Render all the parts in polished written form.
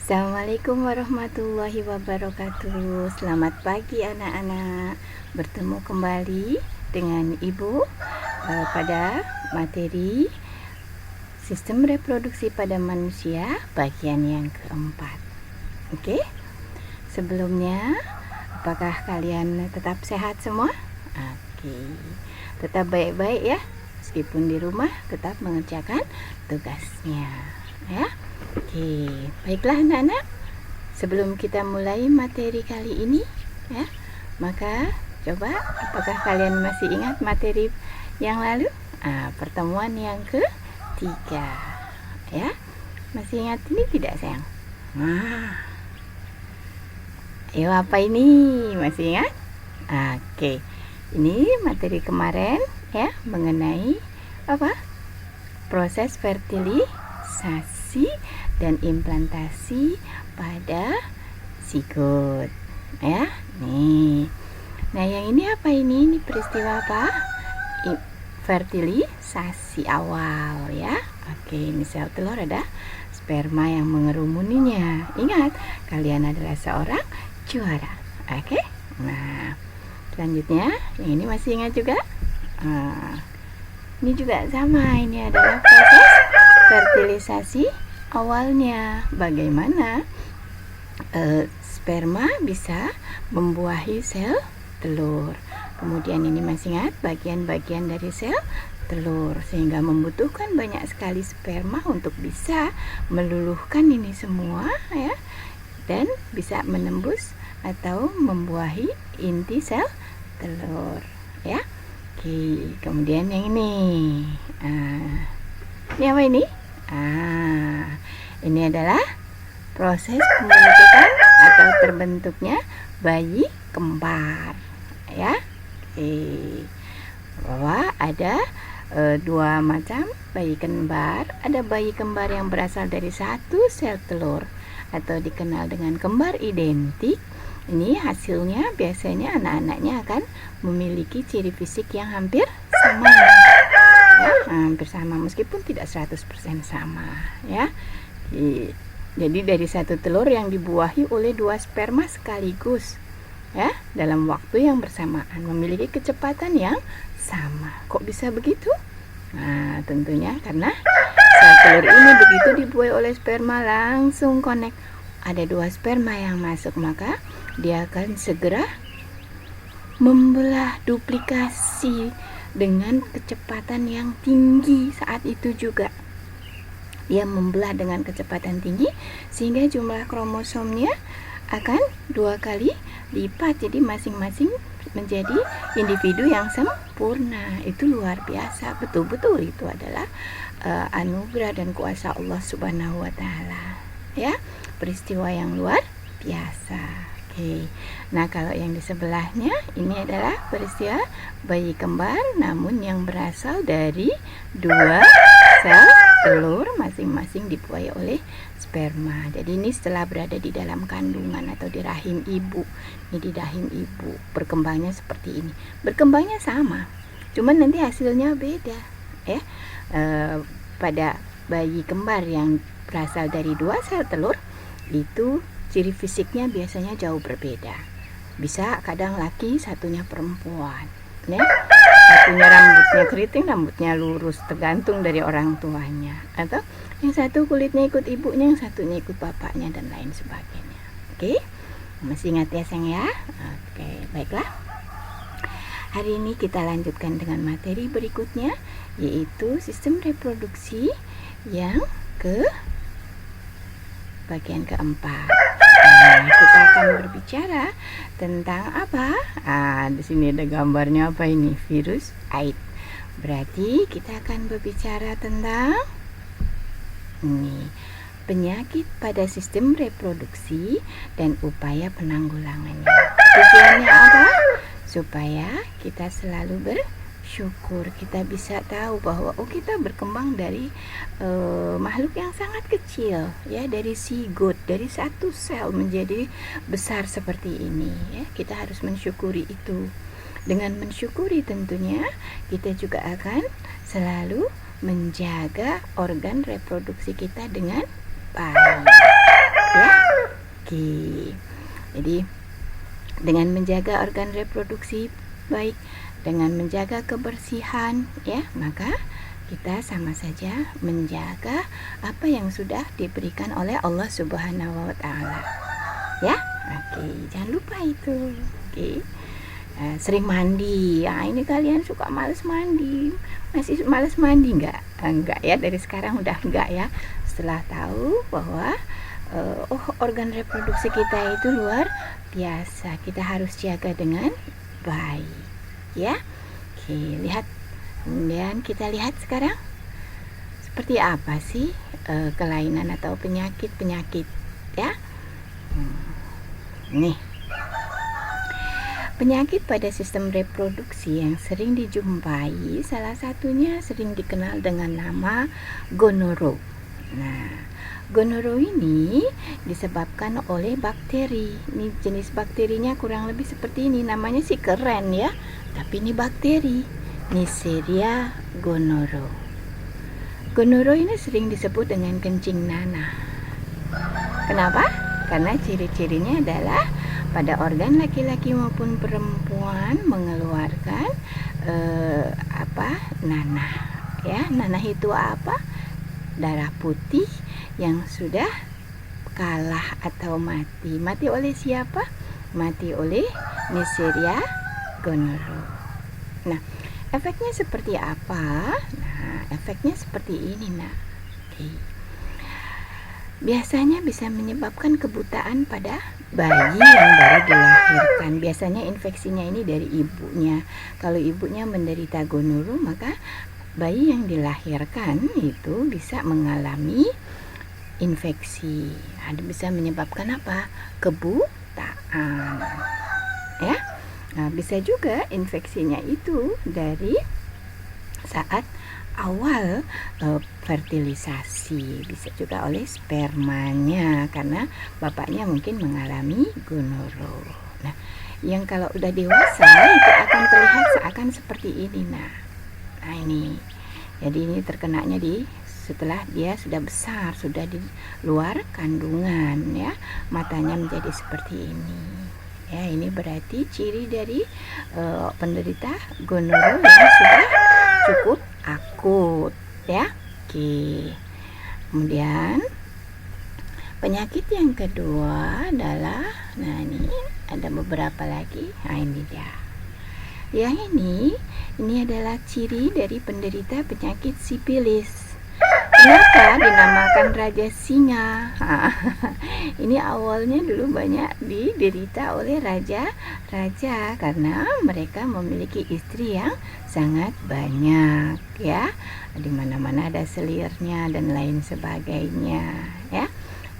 Assalamualaikum warahmatullahi wabarakatuh. Selamat pagi anak-anak. Bertemu kembali dengan Ibu pada materi sistem reproduksi pada manusia bagian yang keempat. Oke. Sebelumnya, apakah kalian tetap sehat semua? Oke. Tetap baik-baik ya. Meskipun di rumah tetap mengerjakan tugasnya, ya. Oke, baiklah anak-anak. Sebelum kita mulai materi kali ini, ya, maka coba apakah kalian masih ingat materi yang lalu? Pertemuan yang ketiga, ya. Masih ingat ini tidak, sayang? Ayo, apa ini? Masih ingat? Oke. Ini materi kemarin, ya, mengenai apa? Proses fertilisasi dan implantasi pada zigot, ya. Nih. Nah, yang ini apa ini? Ini peristiwa apa? Fertilisasi awal, ya. Oke, ini sel telur, ada sperma yang mengerumuninya. Ingat, kalian adalah seorang juara. Oke. Nah, selanjutnya, yang ini masih ingat juga? Ini juga sama. Ini adalah proses fertilisasi awalnya. Bagaimana sperma bisa membuahi sel telur. Kemudian ini masih ingat bagian-bagian dari sel telur, sehingga membutuhkan banyak sekali sperma untuk bisa meluluhkan ini semua, ya, dan bisa menembus atau membuahi inti sel telur, ya. Oke, kemudian yang ini. Ini apa ini? Ini adalah proses pembentukan atau terbentuknya bayi kembar, ya. Oke. Bahwa ada dua macam bayi kembar. Ada bayi kembar yang berasal dari satu sel telur atau dikenal dengan kembar identik. Ini hasilnya biasanya anak-anaknya akan memiliki ciri fisik yang hampir sama, ya, hampir sama meskipun tidak 100% sama, ya. Jadi dari satu telur yang dibuahi oleh dua sperma sekaligus, ya, dalam waktu yang bersamaan, memiliki kecepatan yang sama. Kok bisa begitu? Nah, tentunya karena sel telur ini begitu dibuahi oleh sperma langsung connect. Ada dua sperma yang masuk, maka dia akan segera membelah duplikasi dengan kecepatan yang tinggi. Saat itu juga dia membelah dengan kecepatan tinggi sehingga jumlah kromosomnya akan 2 kali lipat. Jadi masing-masing menjadi individu yang sempurna. Itu luar biasa, betul-betul itu adalah anugerah dan kuasa Allah Subhanahu wa taala, ya. Peristiwa yang luar biasa. Oke. Nah, kalau yang di sebelahnya ini adalah peristiwa bayi kembar namun yang berasal dari dua sel telur masing-masing dibuahi oleh sperma. Jadi ini setelah berada di dalam kandungan atau di rahim ibu. Ini di rahim ibu. Berkembangnya seperti ini. Berkembangnya sama, cuman nanti hasilnya beda, ya. Pada bayi kembar yang berasal dari dua sel telur itu ciri fisiknya biasanya jauh berbeda. Bisa kadang laki, satunya perempuan, ya. Satunya rambutnya keriting, rambutnya lurus, tergantung dari orang tuanya. Atau yang satu kulitnya ikut ibunya, yang satunya ikut bapaknya, dan lain sebagainya. Oke, masih ingat ya, sayang, ya? Oke, baiklah. Hari ini kita lanjutkan dengan materi berikutnya, yaitu sistem reproduksi yang bagian keempat. Nah, kita akan berbicara tentang apa? Di sini ada gambarnya apa ini? Virus AIDS. Berarti kita akan berbicara tentang ini, penyakit pada sistem reproduksi dan upaya penanggulangannya. Tujuannya apa? Supaya kita selalu bersyukur, kita bisa tahu bahwa kita berkembang dari makhluk yang sangat kecil, ya, dari zigot, dari satu sel menjadi besar seperti ini, ya. Kita harus mensyukuri itu. Dengan mensyukuri tentunya kita juga akan selalu menjaga organ reproduksi kita dengan baik, ya. Oke. Jadi dengan menjaga organ reproduksi baik, dengan menjaga kebersihan ya, maka kita sama saja menjaga apa yang sudah diberikan oleh Allah Subhanahu wa taala. Ya. Oke, jangan lupa itu. Oke. Sering mandi. Ini kalian suka males mandi. Masih males mandi enggak? Enggak ya, dari sekarang udah enggak ya. Setelah tahu bahwa organ reproduksi kita itu luar biasa, kita harus jaga dengan baik ya. Oke, lihat. Kemudian kita lihat sekarang seperti apa sih kelainan atau penyakit ya. Nih, penyakit pada sistem reproduksi yang sering dijumpai, salah satunya sering dikenal dengan nama gonoro. Nah, gonoro ini disebabkan oleh bakteri. Ini jenis bakterinya kurang lebih seperti ini. Namanya sih keren ya, tapi ini bakteri, Neisseria gonoro. Gonoro ini sering disebut dengan kencing nanah. Kenapa? Karena ciri-cirinya adalah pada organ laki-laki maupun perempuan mengeluarkan nanah ya. Nanah itu apa? Darah putih yang sudah kalah atau mati. Mati oleh siapa? Mati oleh Neisseria gonoro. Nah, efeknya seperti apa? Nah, efeknya seperti ini, nah. Oke. Biasanya bisa menyebabkan kebutaan pada bayi yang baru dilahirkan. Biasanya infeksinya ini dari ibunya. Kalau ibunya menderita gonoro, maka bayi yang dilahirkan itu bisa mengalami infeksi. Bisa menyebabkan apa? Kebutaan. Ya. Nah, bisa juga infeksinya itu dari saat awal fertilisasi, bisa juga oleh spermanya karena bapaknya mungkin mengalami gonoro. Nah, yang kalau udah dewasa itu akan terlihat seakan seperti ini. Nah ini, jadi ini terkenanya setelah dia sudah besar, sudah di luar kandungan ya, matanya menjadi seperti ini. Ya, ini berarti ciri dari penderita gonoro yang sudah cukup akut ya. Oke. Kemudian penyakit yang kedua adalah, nah ini ada beberapa lagi. Nah ini dia. Yang ini adalah ciri dari penderita penyakit sipilis. Kenapa dinamakan raja singa? Ini awalnya dulu banyak diderita oleh raja-raja karena mereka memiliki istri yang sangat banyak ya. Di mana-mana ada selirnya dan lain sebagainya ya.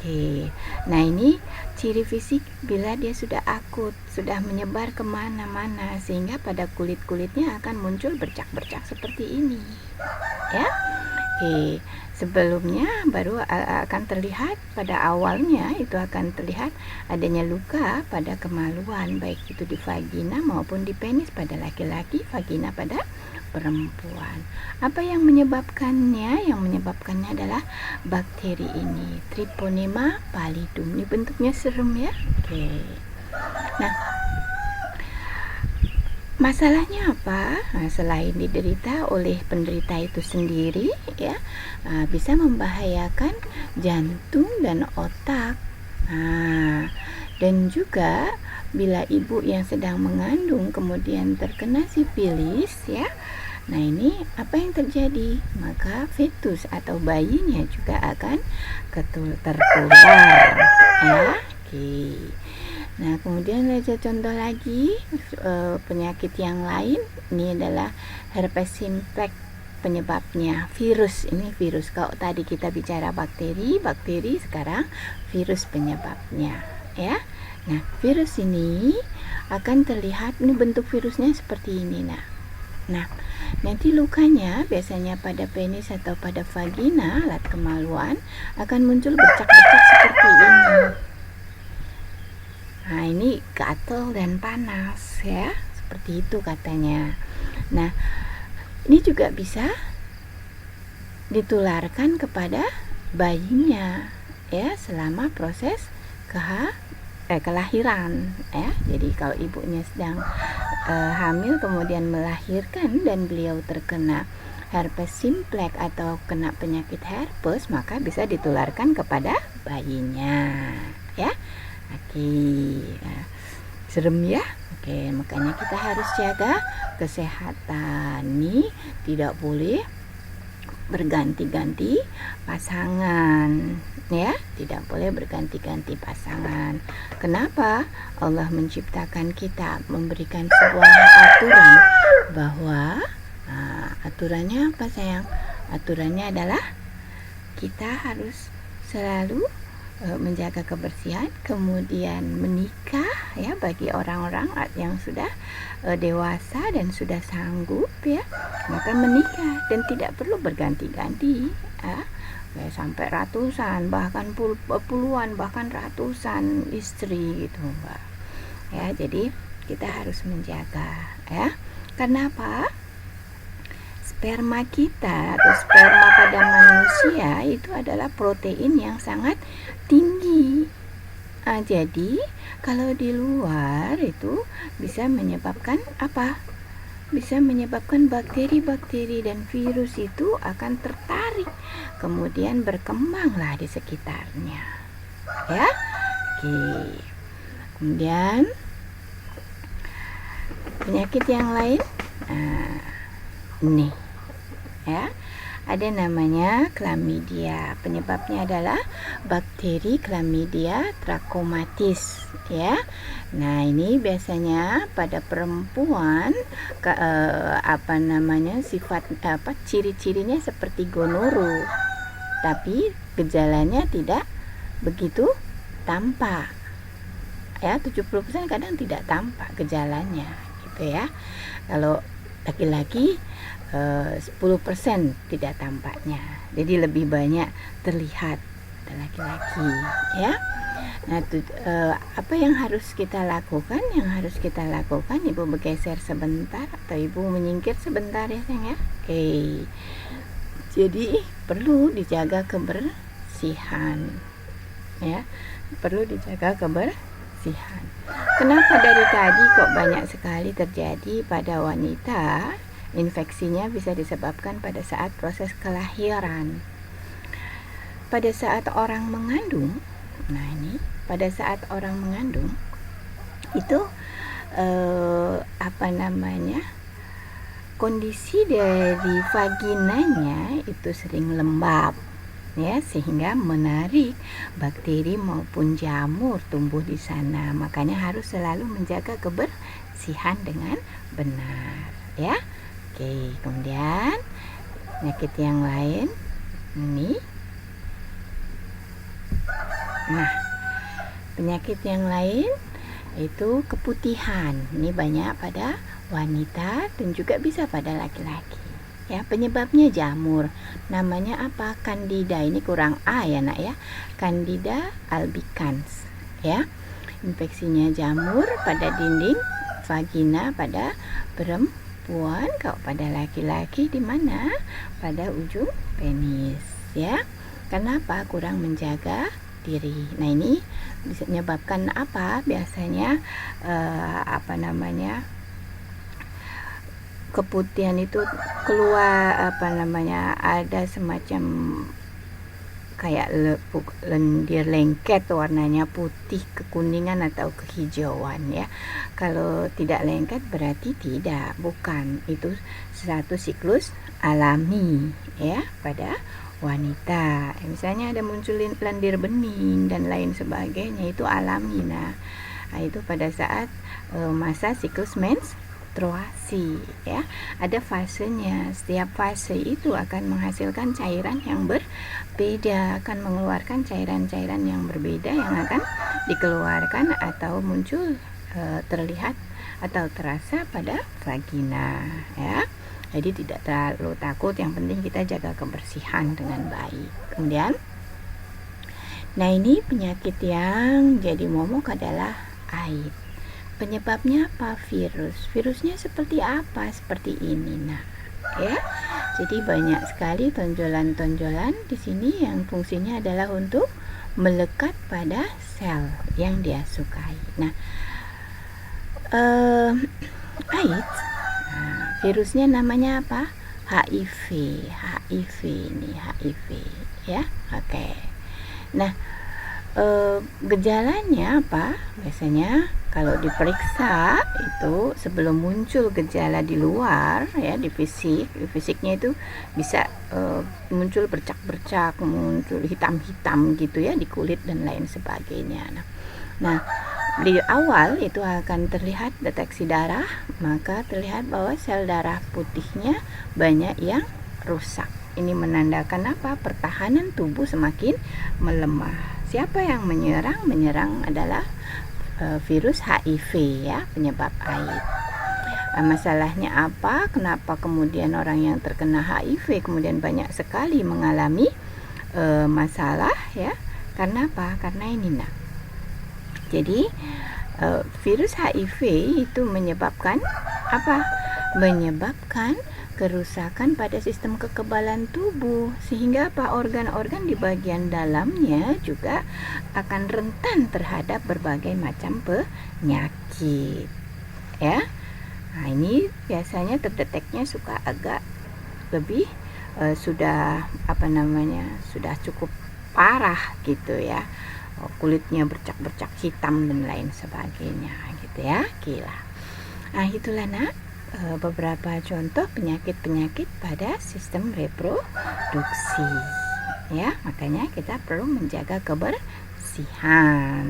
Oke. Nah ini ciri fisik bila dia sudah akut, sudah menyebar kemana-mana sehingga pada kulit-kulitnya akan muncul bercak-bercak seperti ini ya. Oke, sebelumnya baru akan terlihat pada awalnya itu akan terlihat adanya luka pada kemaluan, baik itu di vagina maupun di penis pada laki-laki, vagina pada perempuan. Apa yang menyebabkannya? Yang menyebabkannya adalah bakteri ini, Treponema pallidum. Ini bentuknya serem ya. Oke. Nah, masalahnya apa? Nah, selain diderita oleh penderita itu sendiri ya, bisa membahayakan jantung dan otak. Dan juga bila ibu yang sedang mengandung kemudian terkena sipilis ya, nah ini apa yang terjadi? Maka fetus atau bayinya juga akan tertular ya. Oke. Nah, kemudian ada contoh lagi penyakit yang lain. Ini adalah herpes simplex, penyebabnya virus. Ini virus. Kalau tadi kita bicara bakteri, sekarang virus penyebabnya ya. Nah, virus ini akan terlihat, ini bentuk virusnya seperti ini. Nah, nanti lukanya biasanya pada penis atau pada vagina, alat kemaluan, akan muncul bercak-bercak seperti ini. Nah, ini gatal dan panas ya, seperti itu katanya. Nah, ini juga bisa ditularkan kepada bayinya ya selama proses kelahiran ya. Jadi kalau ibunya sedang hamil kemudian melahirkan dan beliau terkena herpes simplex atau kena penyakit herpes, maka bisa ditularkan kepada bayinya ya. Oke, serem ya. Oke, makanya kita harus jaga kesehatan nih, tidak boleh berganti-ganti pasangan ya, tidak boleh berganti-ganti pasangan. Kenapa Allah menciptakan kita, memberikan sebuah aturan bahwa aturannya apa sayang? Aturannya adalah kita harus selalu menjaga kebersihan, kemudian menikah ya, bagi orang-orang yang sudah dewasa dan sudah sanggup ya, maka menikah dan tidak perlu berganti-ganti ya, sampai ratusan bahkan puluhan bahkan ratusan istri gitu Mbak ya. Jadi kita harus menjaga ya. Karena apa? Sperma kita atau sperma pada manusia itu adalah protein yang sangat tinggi. Jadi kalau di luar itu bisa menyebabkan apa? Bisa menyebabkan bakteri-bakteri dan virus itu akan tertarik, kemudian berkembanglah di sekitarnya. Ya. Oke. Kemudian penyakit yang lain, nih ya, ada namanya chlamydia. Penyebabnya adalah bakteri Chlamydia trachomatis ya. Nah, ini biasanya pada perempuan ciri-cirinya seperti gonorrhea, tapi gejalanya tidak begitu tampak ya. 70% kadang tidak tampak gejalanya gitu ya. Kalau laki-laki 10% tidak tampaknya, jadi lebih banyak terlihat pada laki-laki ya. Nah, apa yang harus kita lakukan? Yang harus kita lakukan, ibu bergeser sebentar atau ibu menyingkir sebentar ya sayang ya. Oke, jadi perlu dijaga kebersihan ya, perlu dijaga kebersihan. Kenapa dari tadi kok banyak sekali terjadi pada wanita? Infeksinya bisa disebabkan pada saat proses kelahiran, pada saat orang mengandung. Nah, ini pada saat orang mengandung itu kondisi dari vaginanya itu sering lembab ya, sehingga menarik bakteri maupun jamur tumbuh di sana. Makanya harus selalu menjaga kebersihan dengan benar ya. Oke, kemudian penyakit yang lain ini. Nah, penyakit yang lain itu keputihan. Ini banyak pada wanita dan juga bisa pada laki-laki. Ya, penyebabnya jamur. Namanya apa? Candida. Ini kurang A ya, Nak ya. Candida albicans. Ya. Infeksinya jamur pada dinding vagina pada perempuan. Kalau pada laki-laki di mana? Pada ujung penis ya. Kenapa? Kurang menjaga diri. Nah, ini bisa menyebabkan apa? Biasanya keputihan itu keluar ada semacam kayak lendir lengket, warnanya putih kekuningan atau kehijauan ya. Kalau tidak lengket berarti bukan, itu satu siklus alami ya pada wanita. Misalnya ada muncul lendir bening dan lain sebagainya, itu alami. Nah, itu pada saat masa siklus menstruasi ya. Ada fasenya, setiap fase itu akan menghasilkan cairan yang berbeda, akan mengeluarkan cairan-cairan yang berbeda yang akan dikeluarkan atau muncul terlihat atau terasa pada vagina ya. Jadi tidak terlalu takut, yang penting kita jaga kebersihan dengan baik. Kemudian, nah ini penyakit yang jadi momok adalah AIDS. Penyebabnya apa? Virusnya seperti apa? Seperti ini. Nah, ya. Jadi banyak sekali tonjolan-tonjolan di sini yang fungsinya adalah untuk melekat pada sel yang dia sukai. Nah, AIDS, virusnya namanya apa? HIV. HIV ini HIV ya. Oke. Nah, gejalanya apa? Biasanya kalau diperiksa itu sebelum muncul gejala di luar ya, di fisiknya itu bisa muncul bercak-bercak, muncul hitam-hitam gitu ya di kulit dan lain sebagainya. Nah, di awal itu akan terlihat deteksi darah, maka terlihat bahwa sel darah putihnya banyak yang rusak. Ini menandakan apa? Pertahanan tubuh semakin melemah. Siapa yang menyerang? Menyerang adalah virus HIV ya, penyebab AIDS. Masalahnya apa? Kenapa kemudian orang yang terkena HIV kemudian banyak sekali mengalami masalah ya? Karena apa? Karena ini nak. Jadi virus HIV itu menyebabkan apa? Menyebabkan kerusakan pada sistem kekebalan tubuh, sehingga apa, organ-organ di bagian dalamnya juga akan rentan terhadap berbagai macam penyakit ya. Nah, ini biasanya terdeteknya suka agak lebih sudah sudah cukup parah gitu ya, kulitnya bercak-bercak hitam dan lain sebagainya gitu ya. Gila. Nah, itulah nak beberapa contoh penyakit-penyakit pada sistem reproduksi ya, makanya kita perlu menjaga kebersihan.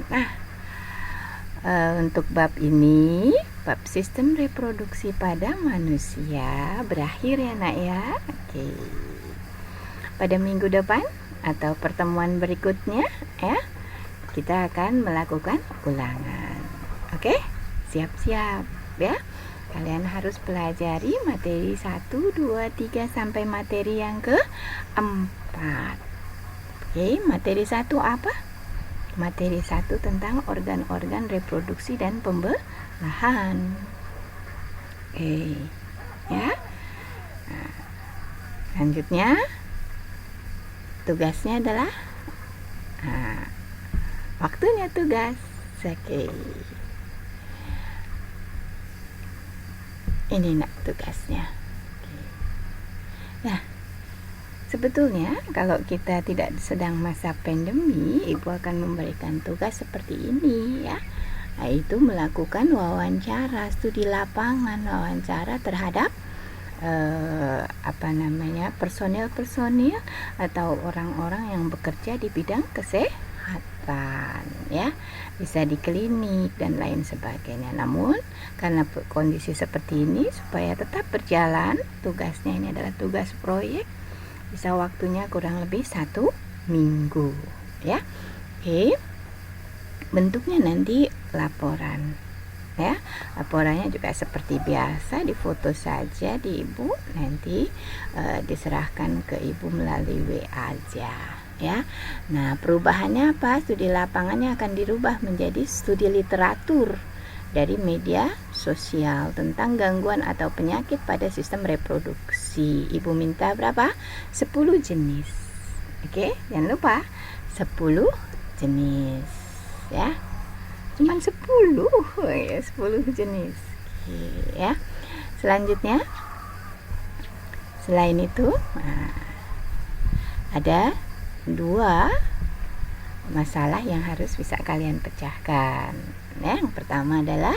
Nah, untuk bab ini, bab sistem reproduksi pada manusia berakhir ya nak ya. Oke. Pada minggu depan atau pertemuan berikutnya ya, kita akan melakukan ulangan. Oke, siap-siap ya. Kalian harus pelajari materi 1, 2, 3 sampai materi yang keempat. Oke, materi 1 apa? Materi 1 tentang organ-organ reproduksi dan pembelahan. Oke, ya. Nah, selanjutnya tugasnya adalah waktunya tugas. Oke. Ini nak tugasnya. Nah, sebetulnya kalau kita tidak sedang masa pandemi, ibu akan memberikan tugas seperti ini ya, yaitu melakukan wawancara, studi lapangan, wawancara terhadap personil-personil atau orang-orang yang bekerja di bidang kesehatan ya, bisa di klinik dan lain sebagainya. Namun karena kondisi seperti ini, supaya tetap berjalan tugasnya, ini adalah tugas proyek, bisa waktunya kurang lebih 1 minggu ya. Oke, bentuknya nanti laporan ya. Laporannya juga seperti biasa, difoto saja di ibu, nanti diserahkan ke ibu melalui WA aja ya. Nah, perubahannya apa? Studi lapangannya akan dirubah menjadi studi literatur dari media sosial tentang gangguan atau penyakit pada sistem reproduksi. Ibu minta berapa? 10 jenis. Oke, jangan lupa 10 jenis ya. Cuman 10 ya, 10 jenis. Oke, ya. Selanjutnya, selain itu ada 2 masalah yang harus bisa kalian pecahkan. Yang pertama adalah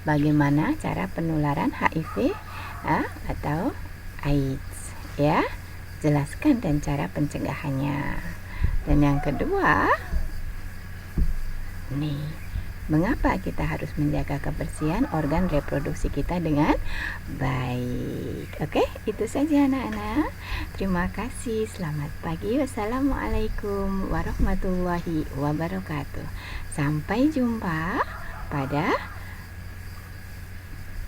bagaimana cara penularan HIV atau AIDS ya. Jelaskan dan cara pencegahannya. Dan yang kedua, nih, mengapa kita harus menjaga kebersihan organ reproduksi kita dengan baik. Oke, itu saja anak-anak. Terima kasih. Selamat pagi. Wassalamualaikum warahmatullahi wabarakatuh. Sampai jumpa pada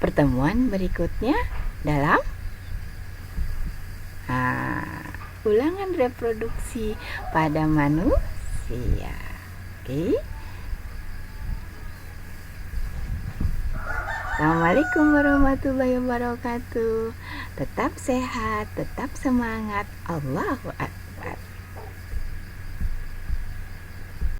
pertemuan berikutnya dalam ulangan reproduksi pada manusia. Oke. Assalamualaikum warahmatullahi wabarakatuh. Tetap sehat, tetap semangat. Allahu Akbar.